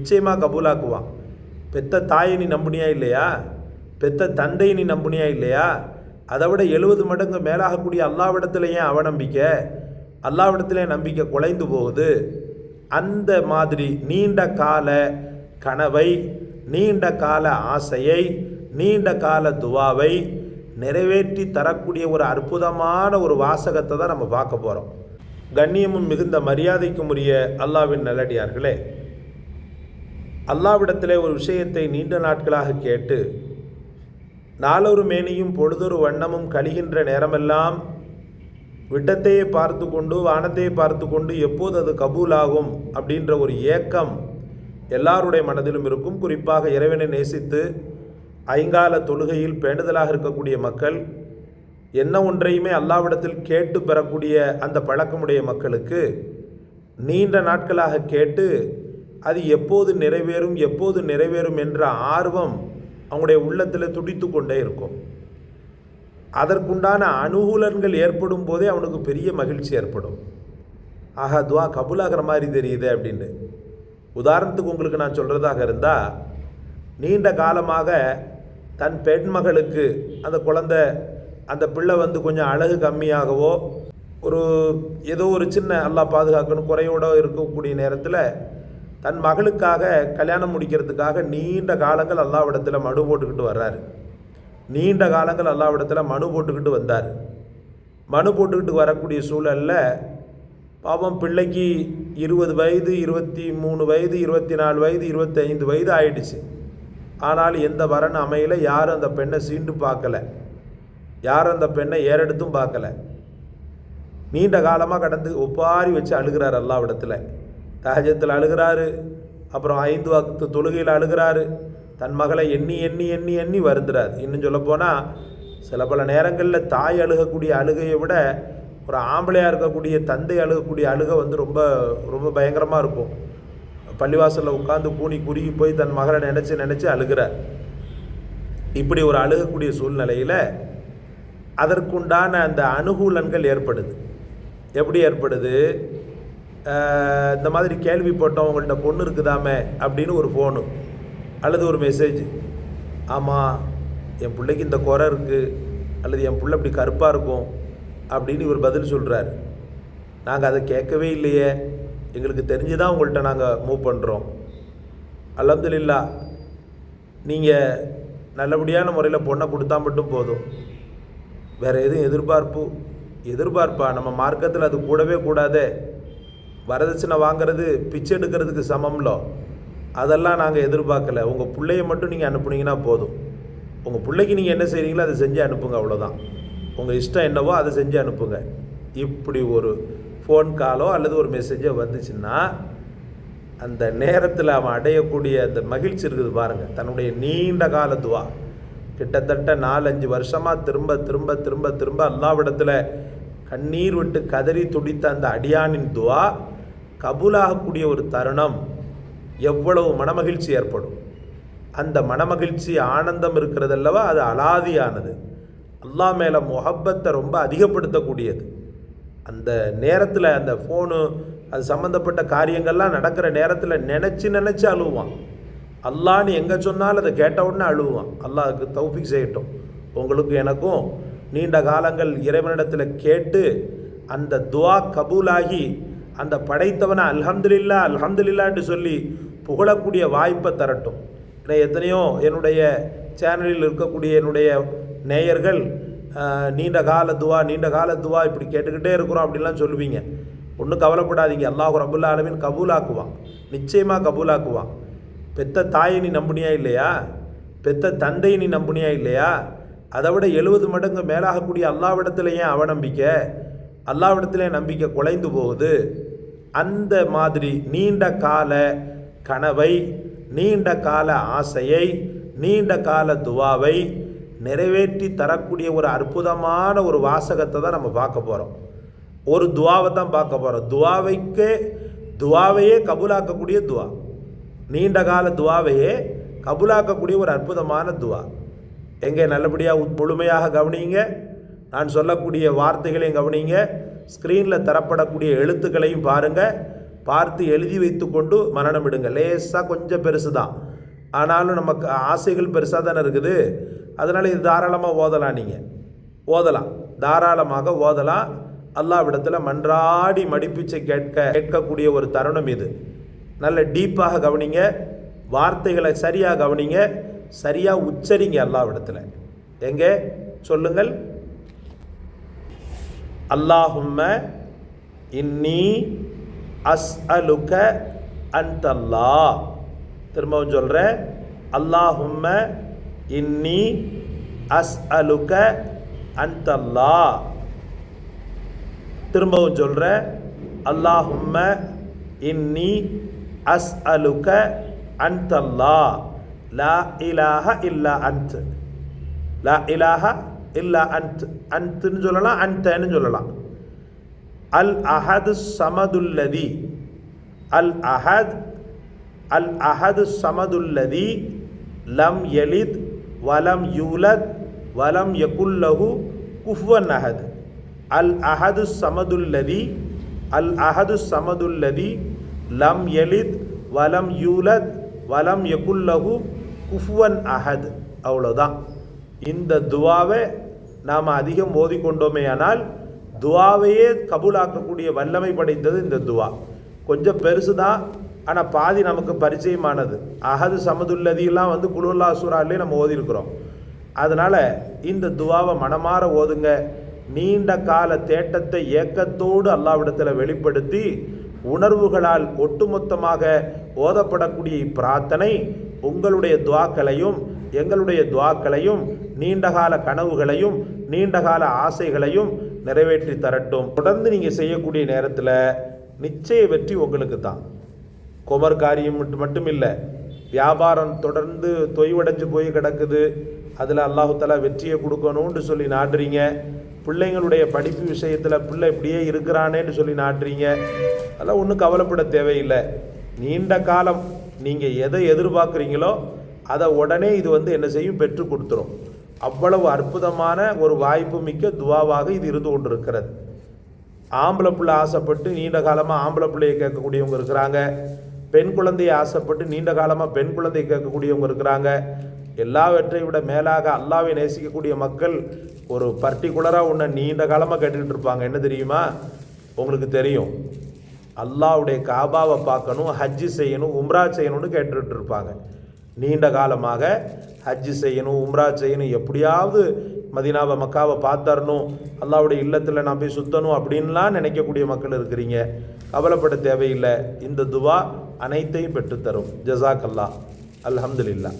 நிச்சயமாக கபூலாக்குவான். பெத்த தாயை நீ நம்புனியா இல்லையா? பெத்த தந்தையை நீ நம்புனியா இல்லையா? அதை விட 70 மடங்கு மேலாகக்கூடிய அல்லாவிடத்தில் ஏன் அவநம்பிக்கை? அல்லாவிடத்திலே நம்பிக்கை குலைந்து போகுது. அந்த மாதிரி நீண்ட கால கனவை, நீண்ட கால ஆசையை, நீண்ட கால துவாவை நிறைவேற்றி தரக்கூடிய ஒரு அற்புதமான ஒரு வாசகத்தை தான் நம்ம பார்க்க போகிறோம். கண்ணியமும் மிகுந்த மரியாதைக்கும் உரிய அல்லாஹ்வின் நல்லடியார்களே, அல்லாஹ்விடத்திலே ஒரு விஷயத்தை நீண்ட நாட்களாக கேட்டு நாளொரு மேனியும் பொழுதொரு வண்ணமும் கழிகின்ற நேரமெல்லாம் விட்டத்தையே பார்த்து கொண்டு வானத்தையே பார்த்து கொண்டு எப்போது அது கபூலாகும் அப்படின்ற ஒரு ஏக்கம் எல்லாருடைய மனதிலும் இருக்கும். குறிப்பாக இறைவனை நேசித்து ஐங்கால தொழுகையில் பேணுதலாக இருக்கக்கூடிய மக்கள், என்ன ஒன்றையுமே அல்லாஹ்விடத்தில் கேட்டு பெறக்கூடிய அந்த பழக்கமுடைய மக்களுக்கு நீண்ட நாட்களாக கேட்டு அது எப்போது நிறைவேறும் என்ற ஆர்வம் அவங்களுடைய உள்ளத்தில் துடித்து கொண்டே இருக்கும். அதற்குண்டான அனுகூலங்கள் ஏற்படும் போதே அவனுக்கு பெரிய மகிழ்ச்சி ஏற்படும். ஆஹா, துவா கபூலாகிற மாதிரி தெரியுது அப்படின்னு. உதாரணத்துக்கு உங்களுக்கு நான் சொல்கிறதாக இருந்தால், நீண்ட காலமாக தன் பெண் மகளுக்கு அந்த பிள்ளை கொஞ்சம் அழகு கம்மியாகவோ ஏதோ ஒரு சின்ன அல்லாஹ் பாதுகாக்கணும் குறையோட இருக்கக்கூடிய நேரத்தில் தன் மகளுக்காக கல்யாணம் முடிக்கிறதுக்காக நீண்ட காலங்கள் அல்லாஹ்விடத்தில் மனு போட்டுக்கிட்டு வர்றாரு. நீண்ட காலங்கள் அல்லாஹ்விடத்தில் மனு போட்டுக்கிட்டு வந்தார். மனு போட்டுக்கிட்டு வரக்கூடிய சூழலில் பாவம் பிள்ளைக்கு 20 வயது, 23 வயது, 24 வயது, 25 வயது ஆயிடுச்சு. ஆனால் எந்த வரன் அமையல. யாரும் அந்த பெண்ணை சீண்டு பார்க்கலை, யாரும் அந்த பெண்ணை ஏறெடுத்தும் பார்க்கலை. நீண்ட காலமாக கடந்து ஒப்பாரி வச்சு அழுகிறார் அல்லாஹ்விடத்தில். தஹஜ்ஜத்தில் அழுகிறாரு, அப்புறம் 5 வக்து தொழுகையில் அழுகிறாரு. தன் மகளை எண்ணி எண்ணி எண்ணி எண்ணி வருந்துறார். இன்னும் சொல்லப்போனால் சில பல நேரங்களில் தாய் அழுகக்கூடிய அழுகையை விட ஒரு ஆம்பளையாக இருக்கக்கூடிய தந்தை அழுகக்கூடிய அழுகை ரொம்ப ரொம்ப பயங்கரமாக இருக்கும். பள்ளிவாசலில் உட்காந்து கூனி குறுகி போய் தன் மகளை நினச்சி அழுகிறார். இப்படி ஒரு அழுகக்கூடிய சூழ்நிலையில் அதற்குண்டான அந்த அனுகூலங்கள் ஏற்படுது. எப்படி ஏற்படுது? இந்த மாதிரி கேள்விப்பட்டோம், உங்கள்கிட்ட பொண்ணு இருக்குதாமே அப்படின்னு ஒரு ஃபோனு அல்லது ஒரு மெசேஜ். ஆமாம், என் பிள்ளைக்கு இந்த குறை இருக்குது, அல்லது என் பிள்ளை இப்படி கருப்பாக இருக்கும் அப்படின்னு இவர் பதில் சொல்கிறார். நாங்கள் அதை கேட்கவே இல்லையே, எங்களுக்கு தெரிஞ்சு தான் உங்கள்கிட்ட நாங்கள் மூவ் பண்ணுறோம். அல்ஹம்துலில்லாஹ், நீங்கள் நல்லபடியான முறையில் பொண்ணை கொடுத்தா மட்டும் போதும். வேறு எதுவும் எதிர்பார்ப்பா நம்ம மார்க்கத்தில் அது கூடவே கூடாதே. வரதட்சணை வாங்கிறது பிச்சை எடுக்கிறதுக்கு சமம்லோ, அதெல்லாம் நாங்கள் எதிர்பார்க்கல. உங்கள் பிள்ளைய மட்டும் நீங்கள் அனுப்புனீங்கன்னா போதும். உங்கள் பிள்ளைக்கு நீங்கள் என்ன செய்கிறீங்களோ அதை செஞ்சு அனுப்புங்க, அவ்வளோதான். உங்கள் இஷ்டம் என்னவோ அதை செஞ்சு அனுப்புங்க. இப்படி ஒரு ஃபோன் காலோ அல்லது ஒரு மெசேஜோ வந்துச்சுன்னா அந்த நேரத்தில் அவன் அடையக்கூடிய அந்த மகிழ்ச்சி இருக்குது பாருங்கள். தன்னுடைய நீண்ட கால துவா, கிட்டத்தட்ட 4-5 வருஷமாக திரும்ப திரும்ப திரும்ப திரும்ப அல்லாஹ்விடத்தில் கண்ணீர் விட்டு கதறி துடித்த அந்த அடியானின் துவா கபூலாகக்கூடிய ஒரு தருணம் எவ்வளவு மனமகிழ்ச்சி ஏற்படும். அந்த மனமகிழ்ச்சி ஆனந்தம் இருக்கிறதல்லவா, அது அலாதியானது. அல்லாஹ் மேலே முஹப்பத்தை ரொம்ப அதிகப்படுத்தக்கூடியது. அந்த நேரத்தில் அந்த ஃபோனு அது சம்மந்தப்பட்ட காரியங்கள்லாம் நடக்கிற நேரத்தில் நினச்சி அழுவான். அல்லாஹ்னு எங்கே சொன்னாலும் அதை கேட்ட உடனே அழுவான். அல்லாஹ்க்கு தௌஃபீக் செய்யட்டும். உங்களுக்கு எனக்கும் நீண்ட காலங்கள் இறைவனிடத்தில் கேட்டு அந்த துவா கபூலாகி அந்த படைத்தவனை அல்ஹம்துலில்லாஹ்னு சொல்லி புகழக்கூடிய வாய்ப்பை தரட்டும். எத்தனையோ என்னுடைய சேனலில் இருக்கக்கூடிய என்னுடைய நேயர்கள் நீண்ட கால துவா இப்படி கேட்டுக்கிட்டே இருக்கிறோம் அப்படின்லாம் சொல்லுவீங்க. ஒன்றும் கவலைப்படாதீங்க, அல்லாஹ் ரப்புல் ஆலமீன் கபூலாக்குவான், நிச்சயமாக கபூலாக்குவான். பெத்த தாயை நீ நம்புனியா இல்லையா? பெத்த தந்தையை நீ நம்புனியா இல்லையா? அதை விட 70 மடங்கு மேலாகக்கூடிய அல்லாஹ்விடத்தில் ஏன் அவநம்பிக்கை? அல்லாஹ்விடத்திலே நம்பிக்கை குலைந்து போகுது. அந்த மாதிரி நீண்ட கால கனவை, நீண்ட கால ஆசையை, நீண்ட கால துவாவை நிறைவேற்றி தரக்கூடிய ஒரு அற்புதமான ஒரு வாசகத்தை தான் நம்ம பார்க்க போகிறோம். ஒரு துவாவை தான் பார்க்க போகிறோம். துவாவையே கபூலாக்கக்கூடிய துவா, நீண்ட கால துவாவையே கபூலாக்கக்கூடிய ஒரு அற்புதமான துவா. எங்கே நல்லபடியாக முழுமையாக கவனிங்க. நான் சொல்லக்கூடிய வார்த்தைகளையும் கவனிங்க. ஸ்க்ரீனில் தரப்படக்கூடிய எழுத்துக்களையும் பாருங்கள். பார்த்து எழுதி வைத்து கொண்டு மரணமிடுங்க. லேசாக கொஞ்சம் பெருசு தான், ஆனாலும் நமக்கு ஆசைகள் பெருசாக தானே இருக்குது. அதனால் இது தாராளமாக ஓதலாம், நீங்கள் ஓதலாம், தாராளமாக ஓதலாம். அல்லாஹ்விடத்தில் மன்றாடி மடிப்பிச்சை கேட்கக்கூடிய ஒரு தருணம் இது. நல்ல டீப்பாக கவனிங்க, வார்த்தைகளை சரியாக கவனிங்க, சரியாக உச்சரிங்க அல்லாஹ்விடத்தில். எங்கே சொல்லுங்கள், அல்லாஹும்ம இன்னி அஸ்அலுக அன்தல்லாஹ். திரும்பவும் சொல்கிறேன், அல்லாஹும்ம இன்னி அஸ்அலுக அன்தல்லாஹ். திரும்பவும் சொல்கிறேன், அல்லாஹும்ம இன்னி அஸ்அலுக அன்தல்லாஹ். லா இலாஹ இல்லா அன்த், லா இலாஹ இல்லா அன்த். அன்த்துன்னு சொல்லலாம், அன்தன்னு சொல்லலாம். அல் அஹது சமதுல்லதி, அல் அஹத், அல் அஹது சமதுல்லதி லம் யலித் வலம் யூலத் வலம் யகுல்லஹு குஃபுவன் அஹத். அல் அஹது சமதுல்லதி, அல் அஹது சமதுல்லதி லம் யலித் வலம் யூலத் வலம் யகுல்லஹு குஃபுவன் அஹத். அவ்வளோதான். இந்த துவாவை நாம் அதிகம் ஓதிக்கொண்டோமே ஆனால் துவாவையே கபூலாக்கக்கூடிய வல்லமை படைத்தது இந்த துவா. கொஞ்சம் பெருசு தான், ஆனால் பாதி நமக்கு பரிச்சயமானது. அஹது சமதுல்லதியெல்லாம் குலுல்லா சூராலே நம்ம ஓதிருக்கிறோம். அதனால் இந்த துவாவை மனமாற ஓதுங்க. நீண்ட கால தேட்டத்தை ஏக்கத்தோடு அல்லாஹ்விடத்தில் வெளிப்படுத்தி உணர்வுகளால் ஒட்டுமொத்தமாக ஓதப்படக்கூடிய இப்பிரார்த்தனை உங்களுடைய துவாக்களையும் எங்களுடைய துவாக்களையும் நீண்டகால கனவுகளையும் நீண்டகால ஆசைகளையும் நிறைவேற்றி தரட்டும். தொடர்ந்து நீங்கள் செய்யக்கூடிய நேரத்தில் நிச்சய வெற்றி உங்களுக்கு தான். குமர் காரியம் மட்டும் இல்லை, வியாபாரம் தொடர்ந்து தொய்வடைஞ்சு போய் கிடக்குது, அதில் அல்லாஹு தஆலா வெற்றியை கொடுக்கணும்னு சொல்லி நாடுறீங்க. பிள்ளைங்களுடைய படிப்பு விஷயத்தில் பிள்ளை இப்படியே இருக்கிறானேன்னு சொல்லி நாடுறீங்க. அதெல்லாம் ஒன்றும் கவலைப்பட தேவையில்லை. நீண்ட காலம் நீங்கள் எதை எதிர்பார்க்குறீங்களோ அதை உடனே இது என்ன செய்யும், பெற்று கொடுத்துரும். அவ்வளவு அற்புதமான ஒரு வாய்ப்பு மிக்க துவாவாக இது இருந்து கொண்டிருக்கிறது. ஆம்பளை பிள்ளை ஆசைப்பட்டு நீண்ட காலமாக ஆம்பளை பிள்ளையை கேட்கக்கூடியவங்க இருக்கிறாங்க. பெண் குழந்தையை ஆசைப்பட்டு நீண்ட காலமாக பெண் குழந்தையை கேட்கக்கூடியவங்க இருக்கிறாங்க. எல்லாவற்றை விட மேலாக அல்லாஹ்வை நேசிக்கக்கூடிய மக்கள் ஒரு பர்டிகுலராக ஒன்று நீண்ட காலமாக கேட்டுக்கிட்டு இருப்பாங்க. என்ன தெரியுமா? உங்களுக்கு தெரியும், அல்லாஹ்வுடைய காபாவை பார்க்கணும், ஹஜ்ஜு செய்யணும், உம்ரா செய்யணும்னு கேட்டுக்கிட்டு இருப்பாங்க. நீண்ட காலமாக ஹஜ்ஜு செய்யணும், உம்ரா செய்யணும், எப்படியாவது மதீனாவை மக்காவை பார்த்தரணும், அல்லாஹ்வுடைய இல்லத்தில் நான் போய் சுற்றணும் அப்படின்லாம் நினைக்கக்கூடிய மக்கள் இருக்கிறீங்க. கவலைப்பட தேவையில்லை. இந்த துவா அனைத்தையும் பெற்றுத்தரும். ஜஸாக் அல்லாஹ். அல்ஹம்துலில்லாஹ்.